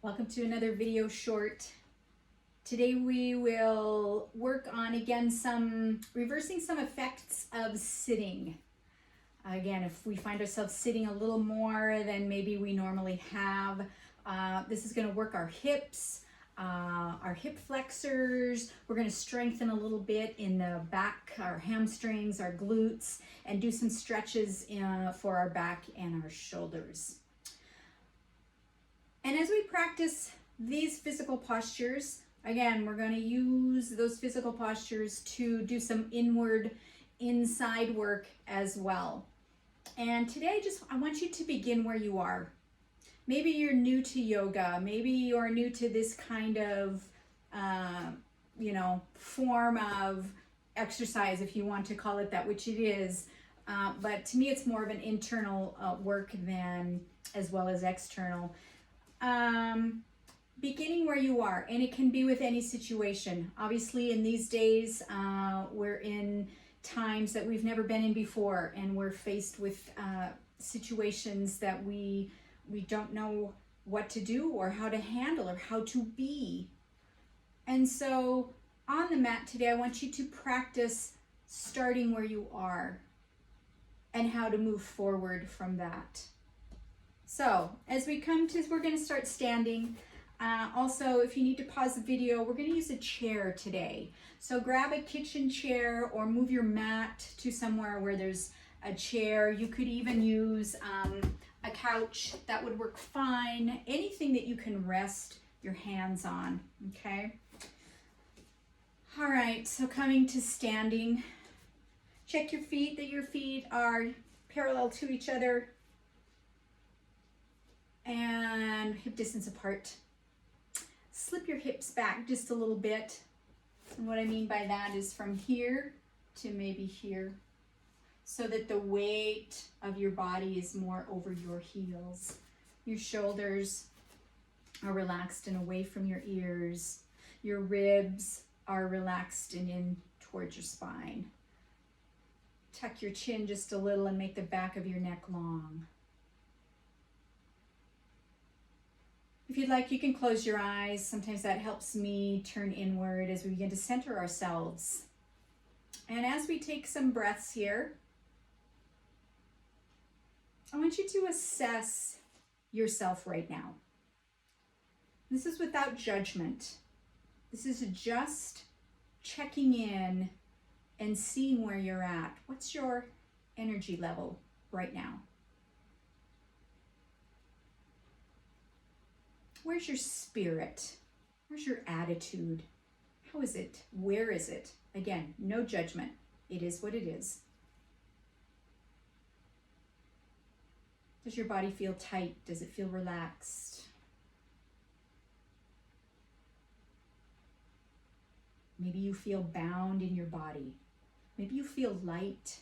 Welcome to another video short. Today we will work on again reversing some effects of sitting. Again, if we find ourselves sitting a little more than maybe we normally have, this is going to work our hips, our hip flexors. We're going to strengthen a little bit in the back, our hamstrings, our glutes, and do some stretches for our back and our shoulders. And as we practice these physical postures, again, we're going to use those physical postures to do some inside work as well. And today, I want you to begin where you are. Maybe you're new to yoga. Maybe you're new to this kind of, form of exercise, if you want to call it that, which it is. But to me, it's more of an internal work than as well as external. Beginning where you are, and it can be with any situation. Obviously, in these days, we're in times that we've never been in before, and we're faced with situations that we don't know what to do or how to handle or how to be. And so on the mat today, I want you to practice starting where you are and how to move forward from that. So as we're going to start standing. Also, if you need to pause the video, we're going to use a chair today. So grab a kitchen chair or move your mat to somewhere where there's a chair. You could even use a couch. That would work fine. Anything that you can rest your hands on, okay? All right, so coming to standing. Check your feet, that your feet are parallel to each other and hip distance apart. Slip your hips back just a little bit. And what I mean by that is from here to maybe here, so that the weight of your body is more over your heels. Your shoulders are relaxed and away from your ears. Your ribs are relaxed and in towards your spine. Tuck your chin just a little and make the back of your neck long. If you'd like, you can close your eyes. Sometimes that helps me turn inward as we begin to center ourselves. And as we take some breaths here, I want you to assess yourself right now. This is without judgment. This is just checking in and seeing where you're at. What's your energy level right now? Where's your spirit? Where's your attitude? How is it? Where is it? Again, no judgment. It is what it is. Does your body feel tight? Does it feel relaxed? Maybe you feel bound in your body. Maybe you feel light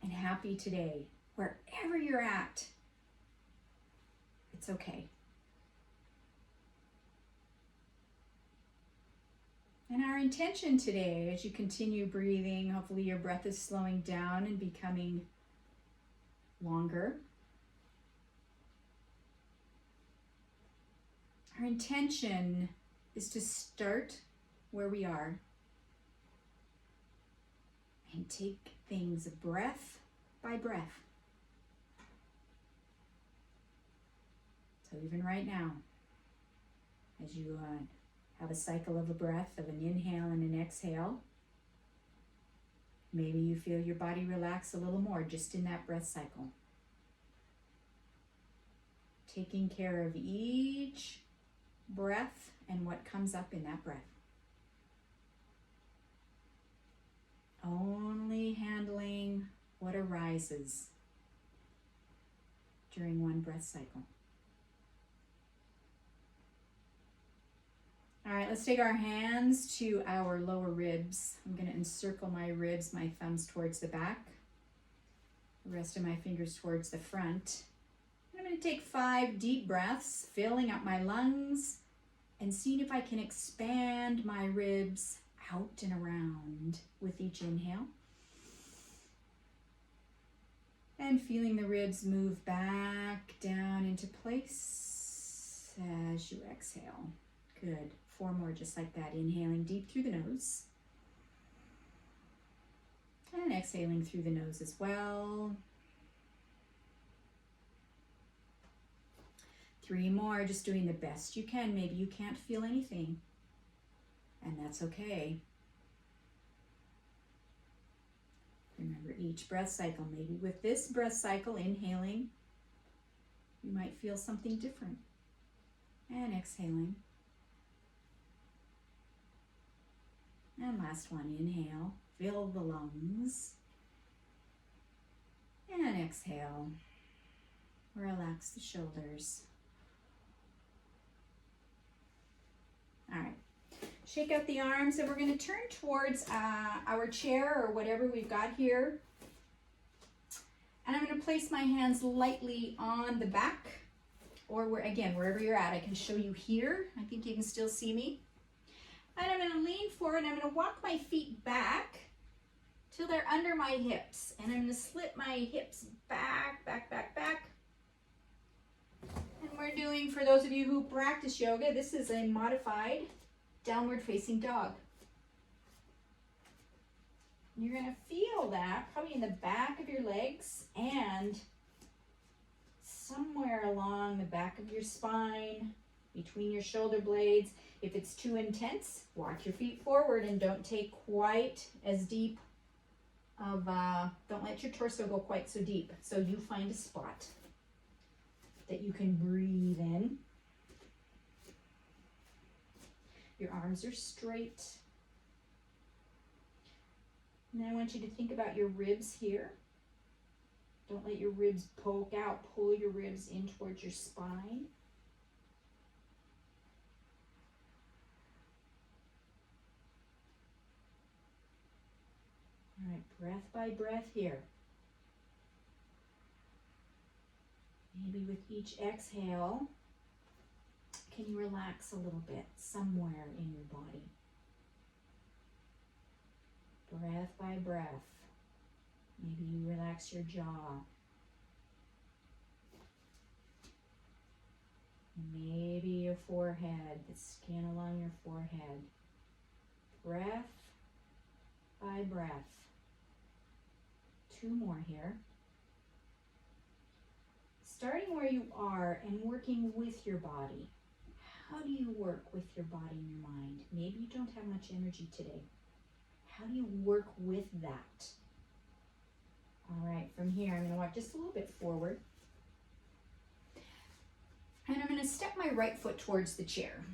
and happy today. Wherever you're at, it's okay. And our intention today, as you continue breathing, hopefully your breath is slowing down and becoming longer. Our intention is to start where we are and take things breath by breath. So even right now, as you have a cycle of a breath, of an inhale and an exhale, maybe you feel your body relax a little more just in that breath cycle. Taking care of each breath and what comes up in that breath. Only handling what arises during one breath cycle. All right, let's take our hands to our lower ribs. I'm going to encircle my ribs, my thumbs towards the back, the rest of my fingers towards the front. I'm going to take 5 deep breaths, filling up my lungs and seeing if I can expand my ribs out and around with each inhale. And feeling the ribs move back down into place as you exhale. Good. 4 more just like that. Inhaling deep through the nose. And exhaling through the nose as well. 3 more, just doing the best you can. Maybe you can't feel anything, and that's okay. Remember each breath cycle. Maybe with this breath cycle, inhaling, you might feel something different. And exhaling. And last one, inhale, fill the lungs. And exhale, relax the shoulders. All right, shake out the arms, and we're going to turn towards our chair or whatever we've got here. And I'm going to place my hands lightly on the back, or wherever you're at. I can show you here. I think you can still see me. And I'm going to lean forward, and I'm going to walk my feet back till they're under my hips. And I'm going to slip my hips back, back, back, back. And we're doing, for those of you who practice yoga, this is a modified downward facing dog. You're going to feel that probably in the back of your legs and somewhere along the back of your spine, between your shoulder blades. If it's too intense, walk your feet forward and don't take quite as deep of, don't let your torso go quite so deep. So you find a spot that you can breathe in. Your arms are straight. And then I want you to think about your ribs here. Don't let your ribs poke out. Pull your ribs in towards your spine. All right, breath by breath here. Maybe with each exhale, can you relax a little bit somewhere in your body? Breath by breath. Maybe you relax your jaw. Maybe your forehead, the skin along your forehead. Breath by breath. 2 more here. Starting where you are and working with your body. How do you work with your body and your mind? Maybe you don't have much energy today. How do you work with that? All right, from here, I'm going to walk just a little bit forward. And I'm going to step my right foot towards the chair.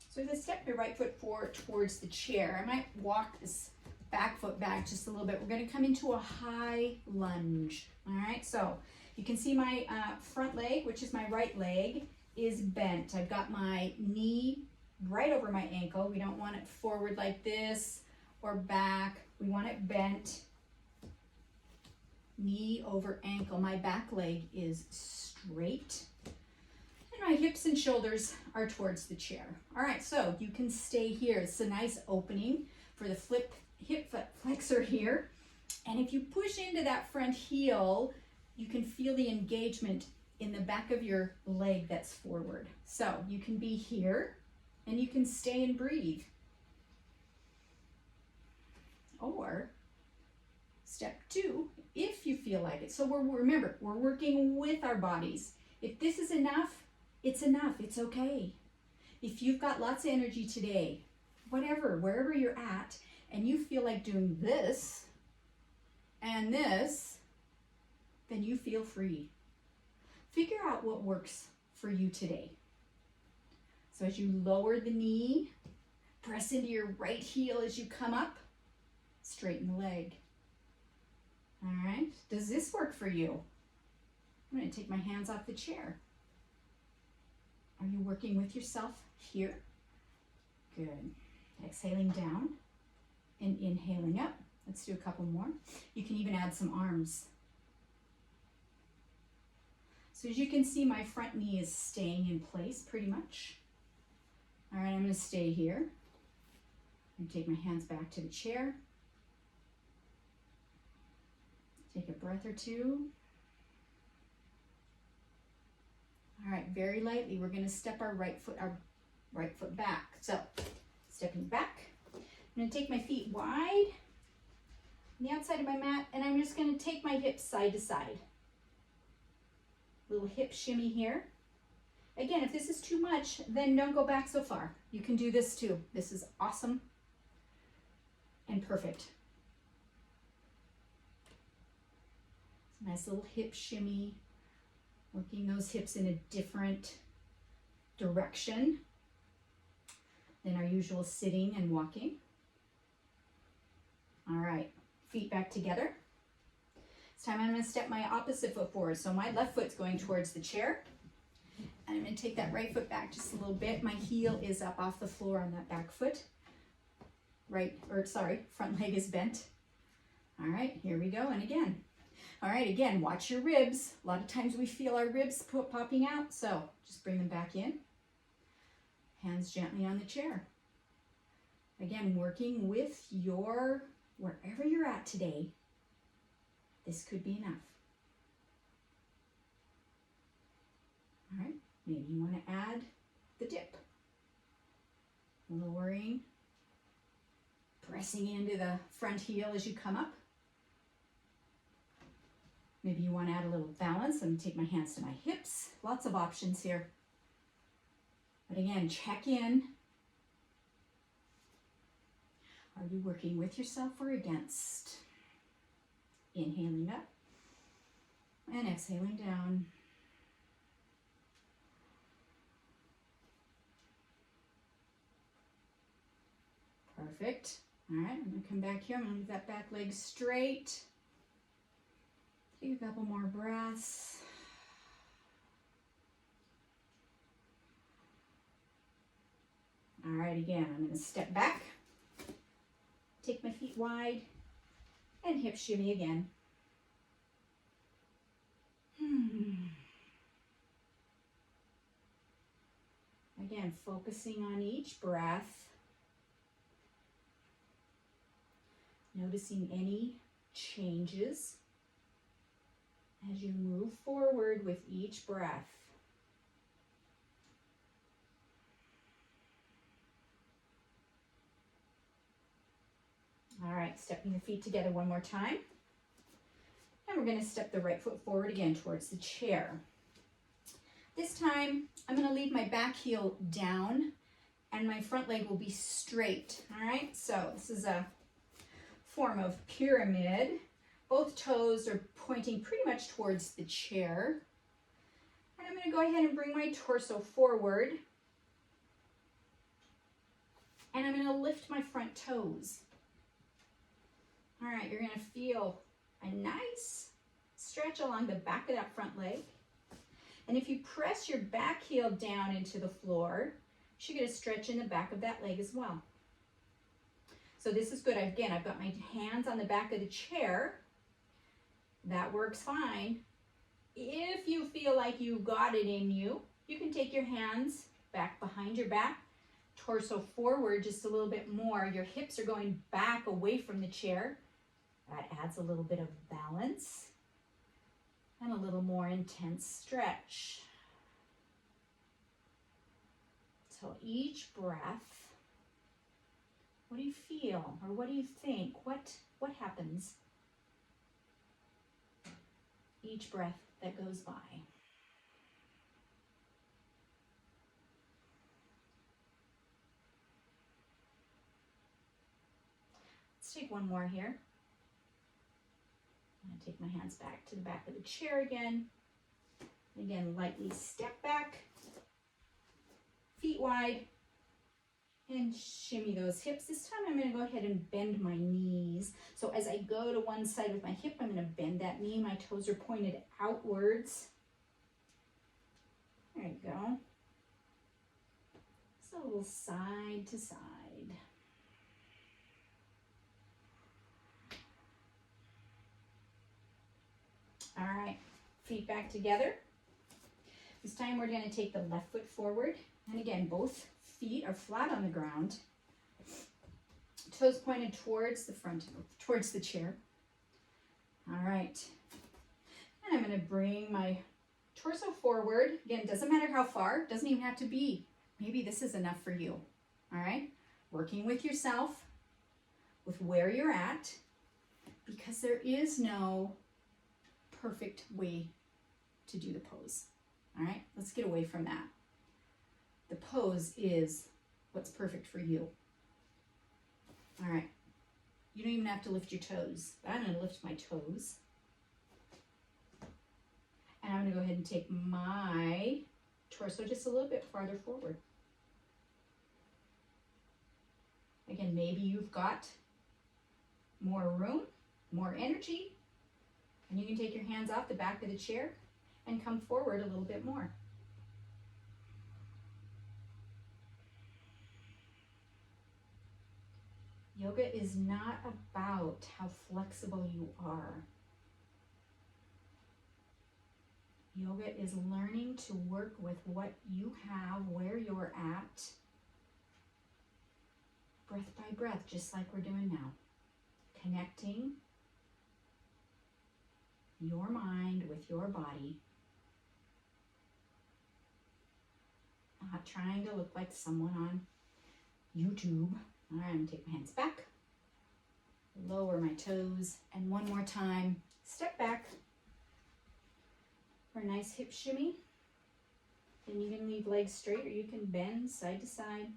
So as I step my right foot forward towards the chair, I might walk this back foot back just a little bit. We're going to come into a high lunge. All right, so you can see my front leg, which is my right leg, is bent. I've got my knee right over my ankle. We don't want it forward like this or back. We want it bent. Knee over ankle. My back leg is straight. And my hips and shoulders are towards the chair. All right, so you can stay here. It's a nice opening for the hip flexor here. And if you push into that front heel, you can feel the engagement in the back of your leg that's forward. So you can be here and you can stay and breathe. Or step 2, if you feel like it. So remember, we're working with our bodies. If this is enough, it's enough. It's okay. If you've got lots of energy today, wherever you're at, and you feel like doing this and this, then you feel free. Figure out what works for you today. So as you lower the knee, press into your right heel as you come up, straighten the leg. All right, does this work for you? I'm going to take my hands off the chair. Are you working with yourself here? Good. Exhaling down and inhaling up. Let's do a couple more. You can even add some arms. So as you can see, my front knee is staying in place pretty much. All right, I'm going to stay here. I'm going to take my hands back to the chair. Take a breath or two. All right, very lightly, we're going to step our right foot back. So, stepping back. I'm going to take my feet wide on the outside of my mat, and I'm just going to take my hips side to side. Little hip shimmy here. Again, if this is too much, then don't go back so far. You can do this too. This is awesome and perfect. It's a nice little hip shimmy, working those hips in a different direction than our usual sitting and walking. All right, feet back together. This time I'm going to step my opposite foot forward. So my left foot's going towards the chair. And I'm going to take that right foot back just a little bit. My heel is up off the floor on that back foot. Front leg is bent. All right, here we go. And again. All right, again, watch your ribs. A lot of times we feel our ribs popping out. So just bring them back in. Hands gently on the chair. Again, working with wherever you're at today. This could be enough. All right, maybe you want to add the dip. Lowering, pressing into the front heel as you come up. Maybe you want to add a little balance. Let me take my hands to my hips. Lots of options here. But again, check in. Are you working with yourself or against? Inhaling up and exhaling down. Perfect. All right, I'm going to come back here. I'm going to leave that back leg straight. Take a couple more breaths. All right, again, I'm going to step back. Take my feet wide. And hip shimmy again. Again, focusing on each breath. Noticing any changes as you move forward with each breath. All right, stepping the feet together one more time. And we're going to step the right foot forward again towards the chair. This time, I'm going to leave my back heel down and my front leg will be straight. All right, so this is a form of pyramid. Both toes are pointing pretty much towards the chair. And I'm going to go ahead and bring my torso forward. And I'm going to lift my front toes. All right, you're going to feel a nice stretch along the back of that front leg. And if you press your back heel down into the floor, you should get a stretch in the back of that leg as well. So this is good. Again, I've got my hands on the back of the chair. That works fine. If you feel like you've got it in you, you can take your hands back behind your back, torso forward just a little bit more. Your hips are going back away from the chair. That adds a little bit of balance and a little more intense stretch. So each breath, what do you feel or what do you think? What happens each breath that goes by? Let's take one more here. I'm going to take my hands back to the back of the chair again. Again, lightly step back, feet wide, and shimmy those hips. This time I'm going to go ahead and bend my knees. So as I go to one side with my hip, I'm going to bend that knee. My toes are pointed outwards. There you go. Just a little side to side. All right, feet back together. This time we're going to take the left foot forward. And again, both feet are flat on the ground. Toes pointed towards the front, towards the chair. All right. And I'm going to bring my Torso forward. Again, doesn't matter how far, doesn't even have to be. Maybe this is enough for you. All right? Working with yourself, with where you're at, because there is no perfect way to do the pose. All right? Let's get away from that. The pose is what's perfect for you. All right. You don't even have to lift your toes, but I'm going to lift my toes. And I'm going to go ahead and take my torso just a little bit farther forward. Again, maybe you've got more room, more energy, and you can take your hands off the back of the chair and come forward a little bit more. Yoga is not about how flexible you are. Yoga is learning to work with what you have, where you're at, breath by breath, just like we're doing now. Connecting your mind with your body. Not trying to look like someone on YouTube. All right, I'm going to take my hands back, lower my toes, and one more time, step back for a nice hip shimmy. And you can leave legs straight or you can bend side to side.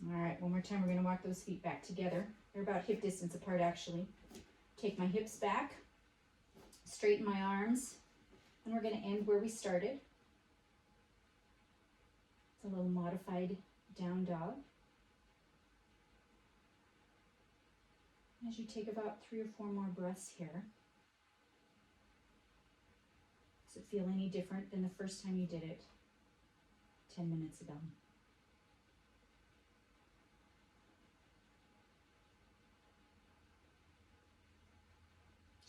All right, one more time, we're going to walk those feet back together. They're about hip distance apart, actually. Take my hips back, straighten my arms, and we're going to end where we started. It's a little modified down dog. As you take about 3 or 4 more breaths here, does it feel any different than the first time you did it 10 minutes ago?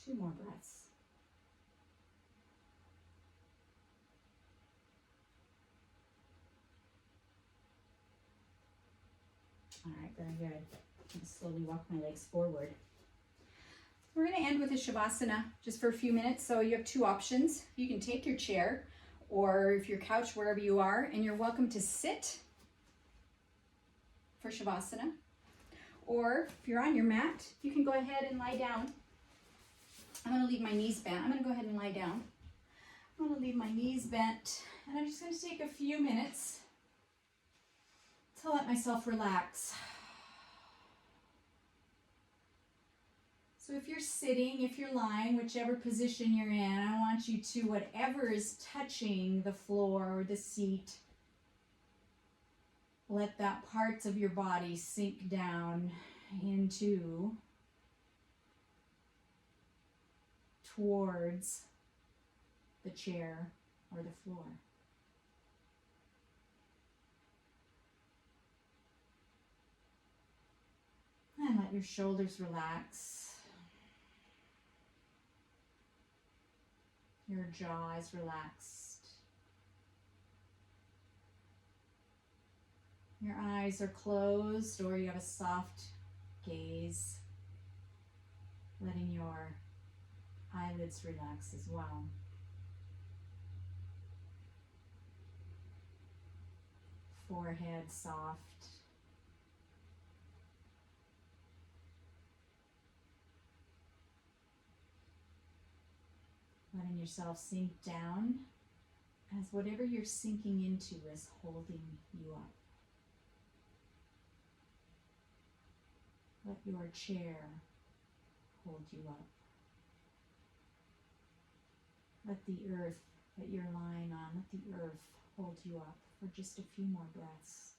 Two more breaths. All right, very good. I'm going to slowly walk my legs forward. We're going to end with a Savasana just for a few minutes. So you have 2 options. You can take your chair or if you're couch wherever you are, and you're welcome to sit for Savasana. Or if you're on your mat, you can go ahead and lie down. I'm going to leave my knees bent. I'm going to go ahead and lie down. I'm going to leave my knees bent, and I'm just going to take a few minutes to let myself relax. So if you're sitting, if you're lying, whichever position you're in, I want you to, whatever is touching the floor or the seat, let that parts of your body sink down into, towards the chair or the floor. And let your shoulders relax. Your jaw is relaxed. Your eyes are closed, or you have a soft gaze, letting your eyelids relax as well. Forehead soft. Letting yourself sink down as whatever you're sinking into is holding you up. Let your chair hold you up. Let the earth that you're lying on, let the earth hold you up for just a few more breaths.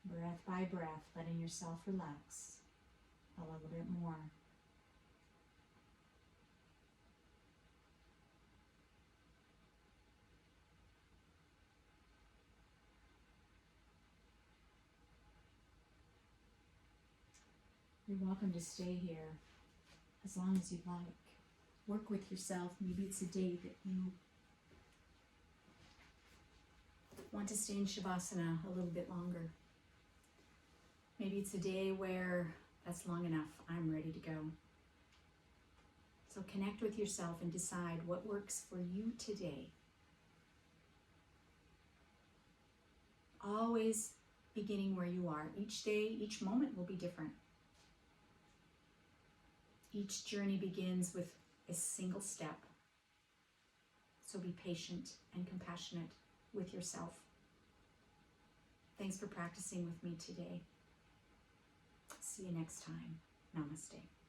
Breath by breath, letting yourself relax a little bit more. You're welcome to stay here as long as you'd like. Work with yourself. Maybe it's a day that you want to stay in Savasana a little bit longer. Maybe it's a day where that's long enough. I'm ready to go. So connect with yourself and decide what works for you today. Always beginning where you are. Each day, each moment will be different. Each journey begins with a single step. So be patient and compassionate with yourself. Thanks for practicing with me today. See you next time. Namaste.